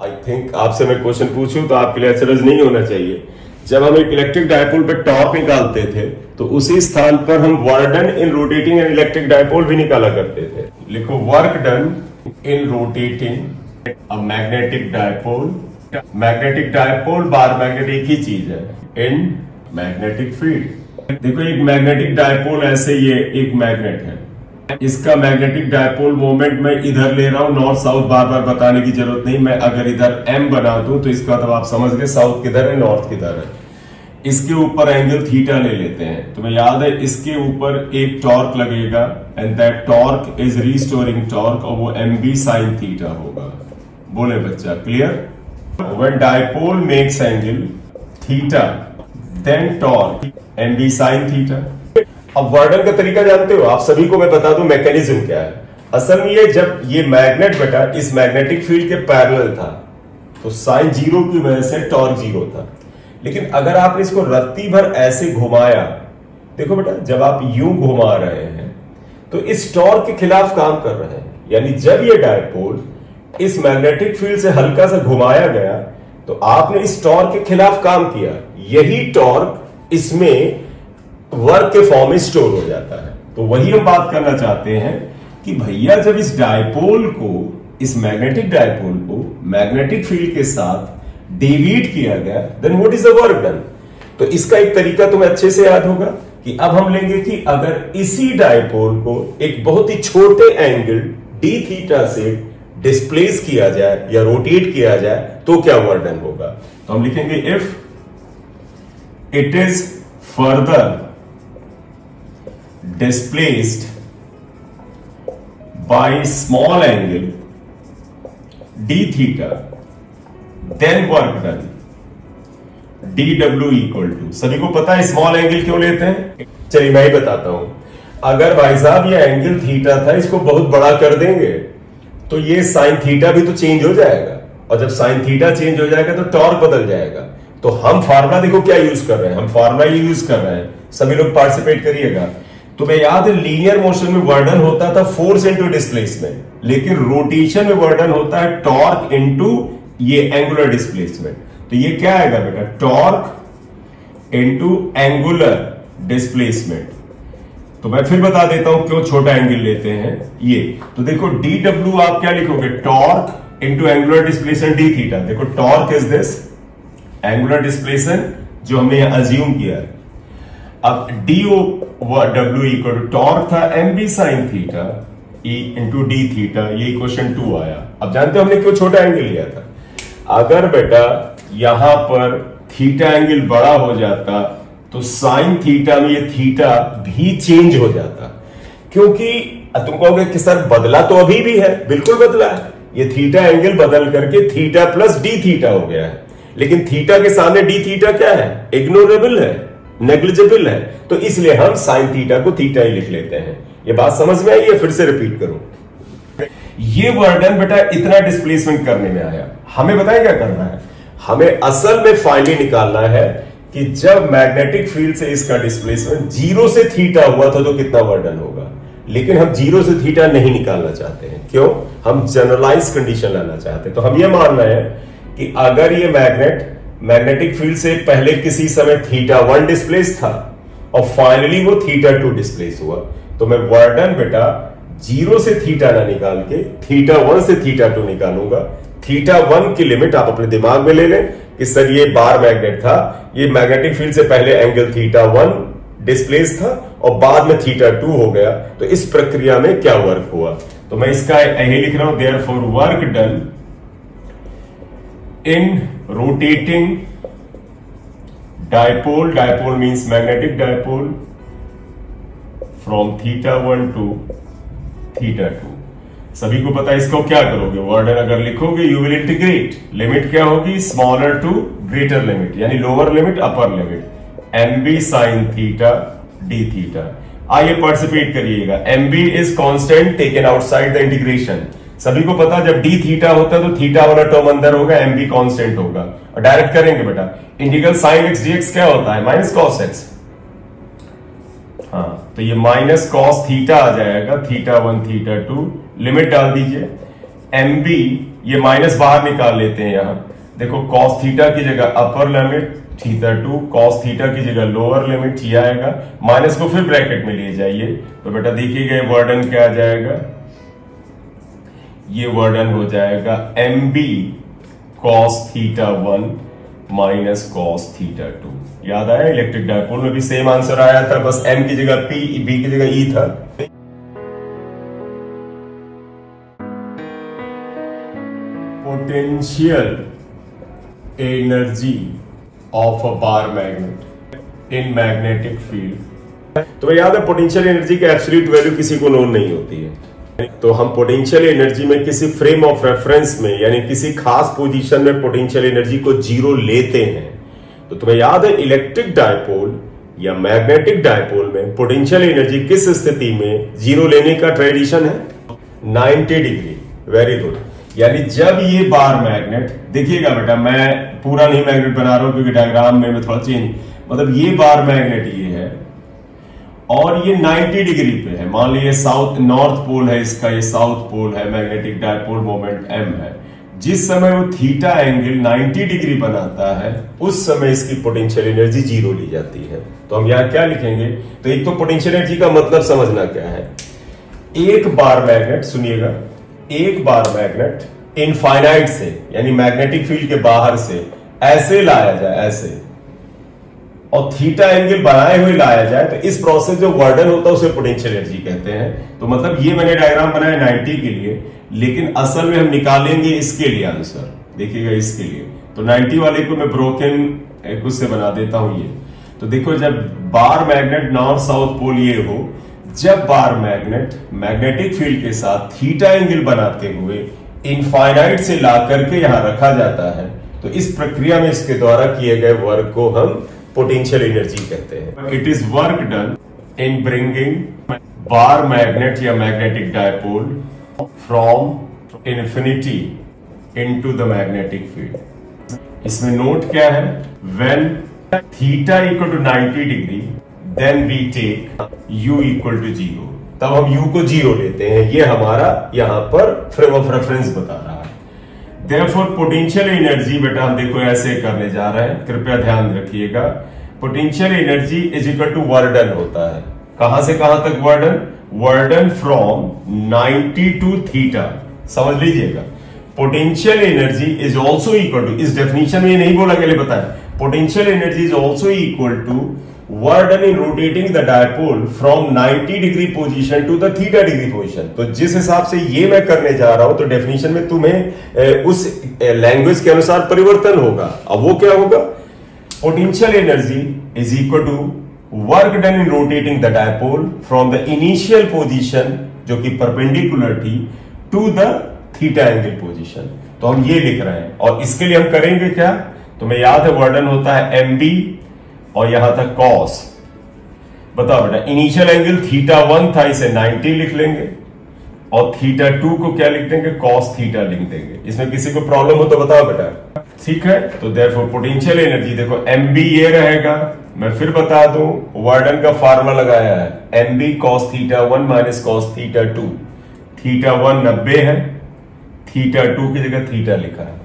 I think आपसे मैं question पूछूं तो आपके लिए अचरज नहीं होना चाहिए। जब हम एक इलेक्ट्रिक डायपोल पे टॉर्क निकालते थे तो उसी स्थान पर हम work done in rotating an electric dipole भी निकाला करते थे। लिखो work done in rotating a magnetic dipole. Magnetic dipole bar magnet एक ही चीज है इन मैग्नेटिक फील्ड। देखो एक मैग्नेटिक डायपोल ऐसे ये एक मैग्नेट है, इसका मैग्नेटिक डायपोल मोमेंट मैं इधर ले रहा हूं, नॉर्थ साउथ बार बार बताने की जरूरत नहीं। मैं अगर इधर एम बना दूं तो इसका मतलब आप समझ गए साउथ किधर है नॉर्थ किधर है। इसके ऊपर एंगल थीटा ले लेते हैं। तुम्हें याद है इसके ऊपर एक टॉर्क लगेगा and that torque is restoring torque और वो एम बी साइन थीटा होगा। बोले बच्चा clear? When dipole makes angle theta then torque M B sine theta. अब वर्णन का तरीका जानते हो आप सभी को, मैं बता दूं मैकेनिज्म क्या है। असल में ये जब ये मैग्नेट बेटा इस मैग्नेटिक फील्ड के पैरेलल था तो साइन जीरो की वजह से टॉर्क जीरो था। लेकिन अगर आपने इसको रत्ती भर ऐसे घुमाया, देखो बेटा जब आप यूं घुमा रहे हैं तो इस टॉर्क के खिलाफ काम कर रहे हैं। यानी जब ये डायपोल इस मैग्नेटिक फील्ड से हल्का सा घुमाया गया तो आपने इस टॉर्क के खिलाफ काम किया। यही टॉर्क इसमें वर्क के फॉर्म में स्टोर हो जाता है। तो वही हम बात करना चाहते हैं कि भैया जब इस डायपोल को, इस मैग्नेटिक डायपोल को मैग्नेटिक फील्ड के साथ डेविएट किया गया then what is the work done. तो इसका एक तरीका तुम्हें अच्छे से याद होगा कि अब हम लेंगे कि अगर इसी डायपोल को एक बहुत ही छोटे एंगल डी थीटा से डिस्प्लेस किया जाए या रोटेट किया जाए तो क्या वर्क डन होगा। तो हम लिखेंगे if it is further displaced by small angle d theta then work done dw equal to, सभी को पता है स्मॉल एंगल क्यों लेते हैं? चलिए मैं ही बताता हूं। अगर भाई साहब ये एंगल थीटा था इसको बहुत बड़ा कर देंगे तो ये साइन थीटा भी तो चेंज हो जाएगा, और जब साइन थीटा चेंज हो जाएगा तो टॉर्क बदल जाएगा। तो हम फार्मूला देखो क्या यूज कर रहे हैं, हम फार्मूला ये यूज कर रहे हैं। सभी लोग पार्टिसिपेट करिएगा। तुम्हें याद है लीनियर मोशन में वर्डन होता था फोर्स इनटू डिस्प्लेसमेंट, लेकिन रोटेशन में वर्डन होता है टॉर्क इनटू ये एंगुलर डिस्प्लेसमेंट। तो ये क्या आएगा बेटा, टॉर्क इनटू एंगुलर डिस्प्लेसमेंट। तो मैं फिर बता देता हूं क्यों छोटा एंगल लेते हैं ये। तो देखो डी डब्ल्यू आप क्या लिखोगे, torque into angular displacement d theta. देखो torque is this angular displacement जो हमने यहां अज्यूम किया है। अब d W equal to torque था एम बी साइन थीटा ई इंटू डी थीटा, ये इक्वेशन 2 आया। अब जानते हो हमने क्यों छोटा एंगल लिया था? अगर बेटा यहां पर थीटा एंगल बड़ा हो जाता तो साइन थीटा में ये थीटा भी चेंज हो जाता। क्योंकि तुम कहोगे कि सर बदला तो अभी भी है, बिल्कुल बदला है। ये थीटा एंगल बदल करके थीटा प्लस डी थीटा हो गया है, लेकिन थीटा के सामने डी थीटा क्या है, इग्नोरेबल है, नेग्लिजिबल है। तो इसलिए हम साइन थीटा को थीटा ही लिख लेते हैं। ये बात समझ में आई है? फिर से रिपीट करूं। ये वर्डन बेटा इतना डिस्प्लेसमेंट करने में आया। हमें बताएं क्या करना है? हमें असल में फाइनली निकालना है कि जब मैग्नेटिक फील्ड से इसका डिस्प्लेसमेंट जीरो से थीटा हुआ था तो कितना वर्डन होगा। लेकिन हम जीरो से थीटा नहीं निकालना चाहते हैं। क्यों? हम जनरलाइज कंडीशन लाना चाहते हैं। तो हम ये मान रहे हैं कि अगर ये मैग्नेटिक फील्ड से पहले किसी समय थीटा 1 डिस्प्लेस था और फाइनली वो थीटा 2 डिस्प्लेस हुआ, तो मैं वर्डन बेटा जीरो से थीटा ना निकाल के थीटा 1 से थीटा 2 निकालूंगा। थीटा 1 की लिमिट आप अपने दिमाग में ले लें कि सर ये बार मैग्नेट था, ये मैग्नेटिक फील्ड से पहले एंगल थीटा 1 डिस्प्लेस था और बाद में थीटा 2 हो गया। तो इस प्रक्रिया में क्या वर्क हुआ? तो मैं इसका यही लिख रहा हूं, therefore work done in rotating dipole, dipole means magnetic dipole, from theta 1 to theta 2। सभी को पता है इसको क्या करोगे, वर्डन अगर लिखोगे यू विल इंटीग्रेट। लिमिट क्या होगी, स्मॉलर टू ग्रेटर लिमिट, यानी lower limit upper limit M B sine theta D theta. आइए पार्टिसिपेट करिएगा। M B is constant taken outside the integration. सभी को पता जब डी थीटा होता है तो थीटा वाला टर्म अंदर होगा, एम बी कॉन्स्टेंट होगा। और डायरेक्ट करेंगे बेटा, integral sine x D x क्या होता है, माइनस कॉस एक्स। हाँ तो ये माइनस कॉस थीटा आ जाएगा, थीटा 1 थीटा 2। लिमिट डाल दीजिए, एम बी ये माइनस बाहर निकाल लेते हैं यहां। देखो कॉस थीटा की जगह अपर लिमिट थीटा2, कॉस थीटा की जगह लोअर लिमिट थी आएगा, माइनस को फिर ब्रैकेट में ले जाइए तो बेटा देखिएगा ये वर्डन क्या आ जाएगा, ये वर्डन हो जाएगा mb cos θ1 माइनस cos θ2। याद आया, इलेक्ट्रिक डायपोल में भी सेम आंसर आया था, बस m की जगह p, b की जगह e था। Potential energy of a bar magnet in magnetic field. तो याद है पोटेंशियल एनर्जी की एब्सोल्यूट वैल्यू किसी को नोन नहीं होती है, तो हम पोटेंशियल एनर्जी में किसी फ्रेम ऑफ रेफरेंस में यानी किसी खास पोजीशन में पोटेंशियल एनर्जी को जीरो लेते हैं। तो तुम्हें याद है इलेक्ट्रिक डायपोल या मैग्नेटिक डायपोल में पोटेंशियल एनर्जी किस स्थिति में जीरो लेने का ट्रेडिशन है, 90 डिग्री। Very good. यानी जब ये बार मैग्नेट, देखिएगा बेटा मैं पूरा नहीं मैग्नेट बना रहा हूं क्योंकि डायग्राम में मैं थोड़ा चेंज, मतलब ये बार मैग्नेट ये है और ये 90 डिग्री पे है। मान लीजिए साउथ नॉर्थ पोल है इसका, ये साउथ पोल है, मैग्नेटिक डायपोल मोमेंट m है। जिस समय वो थीटा एंगल 90 डिग्री बनाता है उस समय इसकी पोटेंशियल एनर्जी जीरो ली जाती है। तो हम यहां क्या लिखेंगे, तो एक तो पोटेंशियल एनर्जी का मतलब समझना क्या है। एक बार मैग्नेट, सुनिएगा, एक बार मैग्नेट इनफाइनाइट से यानी मैग्नेटिक फील्ड के बाहर से ऐसे लाया जाए, ऐसे, और थीटा एंगल बनाए हुए लाया जाए तो इस प्रोसेस जो वर्डन होता है उसे पोटेंशियल एनर्जी कहते हैं। तो मतलब ये मैंने डायग्राम बनाया 90 के लिए, लेकिन असल में हम निकालेंगे इसके लिए आंसर, देखिएगा इसके लिए। तो 90 वाले को मैं ब्रोकन कुछ से बना देता हूं ये। तो देखो जब bar magnet north south pole ये हो, जब बार मैग्नेट मैग्नेटिक फील्ड के साथ थीटा एंगल बनाते हुए इनफाइनाइट से ला करके यहां रखा जाता है, तो इस प्रक्रिया में इसके द्वारा किए गए वर्क को हम पोटेंशियल एनर्जी कहते हैं। It is work done in bringing bar magnet या magnetic dipole from infinity into the magnetic field. इसमें नोट क्या है, when theta equal to 90 degree then we take u equal to 0, तब हम u को 0 लेते हैं। ये हमारा यहां पर फ्रेम ऑफ रेफरेंस बता रहा है। Therefore पोटेंशियल एनर्जी, बेटा हम देखो ऐसे करने जा रहे हैं, कृपया ध्यान रखिएगा। Potential energy is equal to work done होता है। कहां से कहां तक work done, work done from 90 to theta. समझ लीजिएगा, potential energy is also equal to, इस डेफिनेशन में नहीं बोला गया, बताया potential energy is also equal to work done in rotating the dipole from 90 degree position to the theta degree position. तो जिस हिसाब से ये मैं करने जा रहा हूं तो डेफिनेशन में तुम्हें उस लैंग्वेज के अनुसार परिवर्तन होगा। अब वो क्या होगा, potential energy is equal to work done in rotating the dipole from the initial position जो कि परपेंडिकुलर थी to the theta angle position. तो हम ये लिख रहे हैं और इसके लिए हम करेंगे क्या, तुम्हें याद है वर्डन होता है mb और यहां तक कॉस। बताओ बेटा, इनिशियल एंगल θ1 था, इसे 90 लिख लेंगे और θ2 को क्या लिख देंगे, cos थीटा लिख देंगे। इसमें किसी को प्रॉब्लम हो तो बताओ बेटा, ठीक है। तो देयरफॉर पोटेंशियल एनर्जी देखो mb ये रहेगा, मैं फिर बता दूं वर्डन का फार्मूला लगाया है mb cos θ1 माइनस cos θ2। θ1 90 है, θ2 की जगह थीटा लिखा है,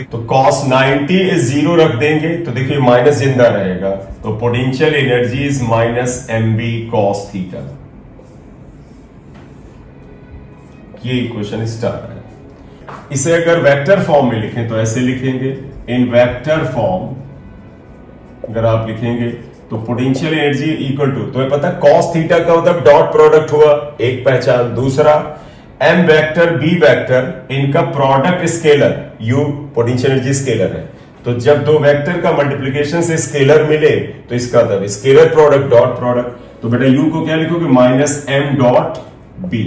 तो cos 90 इज 0 रख देंगे तो देखिए माइनस जिंदा रहेगा, तो potential energy is minus mb cos theta. ये इक्वेशन स्टार्ट है। इसे अगर वेक्टर फॉर्म में लिखें तो ऐसे लिखेंगे, इन वेक्टर फॉर्म अगर आप लिखेंगे तो पोटेंशियल एनर्जी इक्वल टू, तुम्हें पता है cos थीटा का मतलब डॉट प्रोडक्ट हुआ, एक पहचान। दूसरा m वेक्टर b वेक्टर, इनका product scalar, u potential energy scalar है, तो जब दो वेक्टर का मल्टीप्लिकेशन से स्केलर मिले तो इसका मतलब स्केलर प्रोडक्ट डॉट प्रोडक्ट। तो बेटा u को क्या लिखोगे, minus m dot b।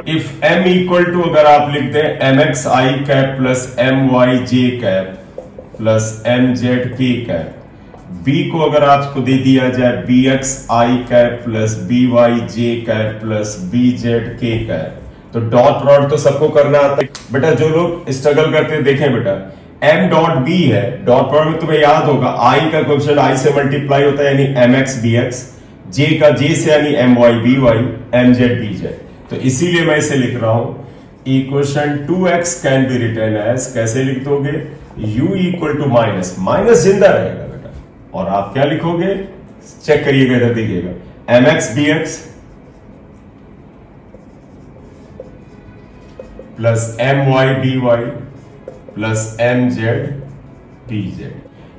If m equal to, अगर आप लिखते हैं mx i cap plus my j cap plus mz k cap, b को अगर आपको दे दिया जाए bx i cap plus by j cap plus bz k cap, तो डॉट प्रोडक्ट तो सबको करना आता है बेटा। जो लोग स्ट्रगल करते हैं देखें बेटा, m डॉट b है, डॉट प्रोडक्ट में तुम्हें याद होगा i का कोएफिशिएंट i से मल्टीप्लाई होता है यानी mx dx, j का j से यानी my by, mz bz। तो इसीलिए मैं इसे लिख रहा हूं equation 2x can be return as, कैसे लिख दोगे, u equal to minus, minus जिंदा रहेगा बेटा, और आप क्या लिखोगे, चेक करिएगा इधर देखिएगा, mx dx plus my dy plus mz dz।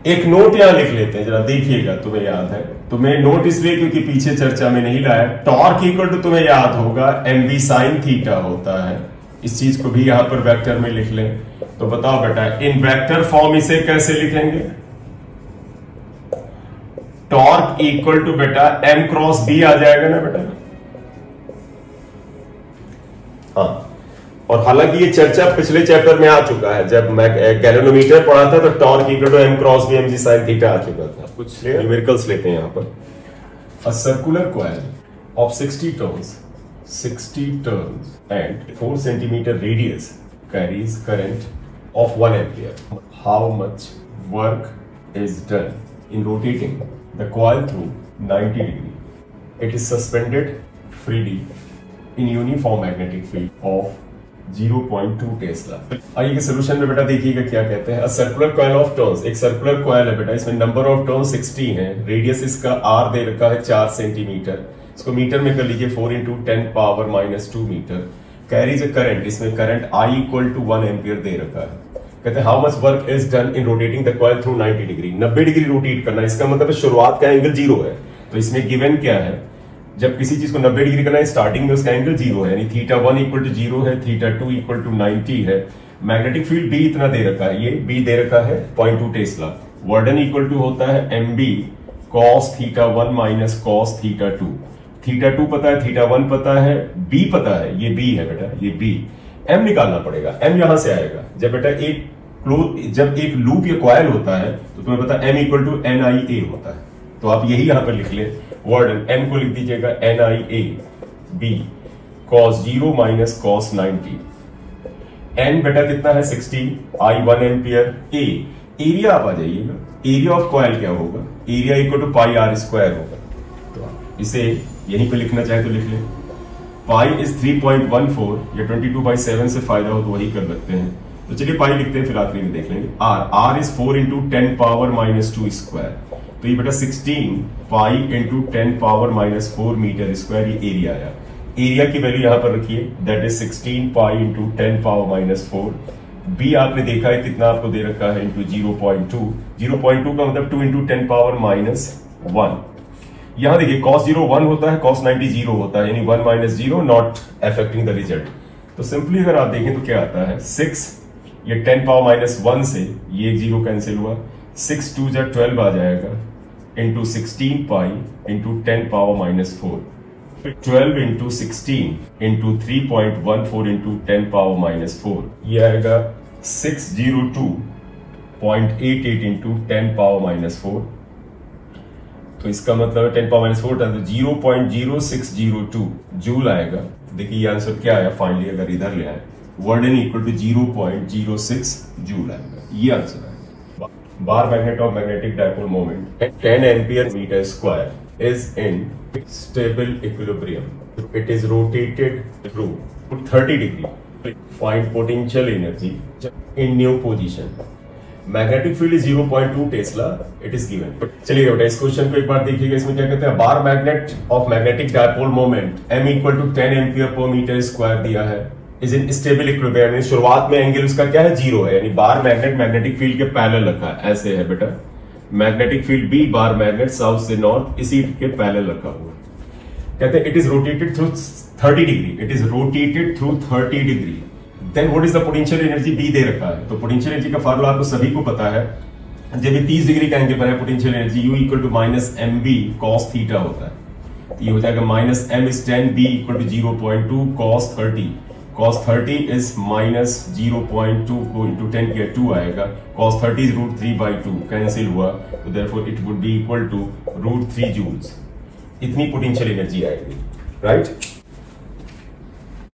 एक नोट यहां लिख लेते हैं, जरा देखिएगा, तुम्हें याद है, तुम्हें नोट इसलिए क्योंकि पीछे चर्चा में नहीं लाया, टॉर्क इक्वल टू तुम्हें याद होगा mv sin थीटा होता है, इस चीज को भी यहां पर वेक्टर में लिख लें। तो बताओ बेटा, इन वेक्टर फॉर्म इसे कैसे लिखेंगे, टॉर्क इक्वल टू बेटा m क्रॉस b आ जाएगा ना बेटा। हाँ, और हालांकि ये चर्चा पिछले चैप्टर में आ चुका है, जब मैं गैल्वेनोमीटर पढ़ा था तो torque equal to m cross b mg sin theta आ चुका था। कुछ न्यूमेरिकल्स लेते हैं यहां पर। A circular coil of 60 turns and 4 centimeter radius carries current of 1 ampere. How much work is done in rotating the coil through 90 degree? It is suspended freely in uniform magnetic field of 0.2 Tesla. आइए के solution में बेटा देखिएगा क्या कहते हैं। Circular coil of turns, एक circular coil है बेटा, इसमें नंबर ऑफ टर्न्स 60 है, रेडियस इसका r दे रखा है 4 सेंटीमीटर, इसको मीटर में कर लीजिए 4 × 10⁻⁻2 मीटर। कैरीज अ करंट, इसमें current I equal to 1 ampere दे रखा है। कहते हैं how much work is done in rotating the coil through 90 degree, 90 degree rotate करना, इसका मतलब शुरुआत का एंगल 0 है, तो इसमें गिवन क्या है, जब किसी चीज को 90 डिग्री करना है स्टार्टिंग में उसका एंगल 0 है, यानी θ1 इक्वल टू 0 है, θ2 इक्वल टू 90 है, मैग्नेटिक फील्ड B इतना दे रखा है, ये B दे रखा है 0.2 टेस्ला, वर्डन इक्वल टू होता है mb cos θ1 माइनस cos θ2, θ2 पता है, θ1 पता है, B पता है, ये B है बेटा, ये B, M निकालना पड़ेगा, M यहां से आएगा, जब बेटा जब एक लूप या कॉइल होता है तो तुम्हें पता है M इक्वल टू NIA होता है, तो आप यही यहां पर लिख ले, वर्डन M को लिख दीजिएगा NIA B cos 0 minus cos 90, N बेटा कितना है 60, I 1 एम्पियर, A एरिया आप आ जाइएगा, एरिया ऑफ कॉइल क्या होगा, area equal to pi r square होगा, तो इसे यहीं पे लिखना चाहे तो लिख लें, पाई इज 3.14 या 22/7 से फायदा हो तो वही कर सकते हैं, तो चलिए पाई लिखते हैं, फिर आखिरी में देख लेंगे। r इज 4 × 10⁻⁻2 स्क्वायर, तो ये बेटा 16 पाई × 10⁻⁻4 मीटर स्क्वायर, ये एरिया आया। एरिया की वैल्यू यहां पर रखिए, दैट इज 16 पाई × 10⁻⁻4। बी आपने देखा है कितना आपको दे रखा है, इंटू 0.2, 0.2 का मतलब 2 × 10⁻1। यहां देखिए cos 0 1 होता है, cos 90 0 होता है, यानी 1 - 0 नॉट अफेक्टिंग द रिजल्ट। तो सिंपली अगर आप देखें तो क्या आता है, 6 ये 10⁻⁻1 से ये 0 कैंसिल हुआ, 6 2 जा 12 आ जाएगा, into 16 pi into 10⁻�4, 12 into 16 into 3.14 into 10⁻⁻4, ये आएगा 602.88 इंटू 10⁻⁻4, तो इसका मतलब है 10⁻⁻4 तो 0.0602 जूल आएगा। देखिए ये आंसर क्या आया फाइनली, अगर इधर ले आए, वर्डन इक्वल टू 0.06 जूल आएगा, ये आंसर आएगा। Bar magnet of magnetic dipole moment 10 ampere metre square is in stable equilibrium, it is rotated through 30 degree, find potential energy in new position, magnetic field is 0.2 tesla, it is given. चलिए बेटा इस question को एक बार देखिएगा, इसमें क्या कहते हैं, bar magnet of magnetic dipole moment m equal to 10 ampere per metre square दिया है, इज इन स्टेबल इक्विलिब्रियम, शुरुआत में एंगल उसका क्या है 0 है, यानी बार मैग्नेट मैग्नेटिक फील्ड के पैरेलल रखा है, ऐसे है बेटा, magnetic field B bar magnet south से नॉर्थ इसी के पैरेलल रखा हुआ। कहते हैं it is rotated through 30 degree, it is rotated through 30 degree, then what is the potential energy B दे रखा है, तो पोटेंशियल एनर्जी का फार्मूला आपको सभी को पता है, जब ये 30 डिग्री का एंगल पर है potential energy U equal to minus mb cos theta होता है, ये हो जाएगा minus m is 10, B equal to 0.2 cos 30, cos 30 is minus 0.2 को इंटू 10 किया 2 आएगा, cos 30 इज √3/2 कैंसिल हुआ, तो therefore it would be equal to √3 joules, इतनी पोटेंशियल एनर्जी आएगी, राइट।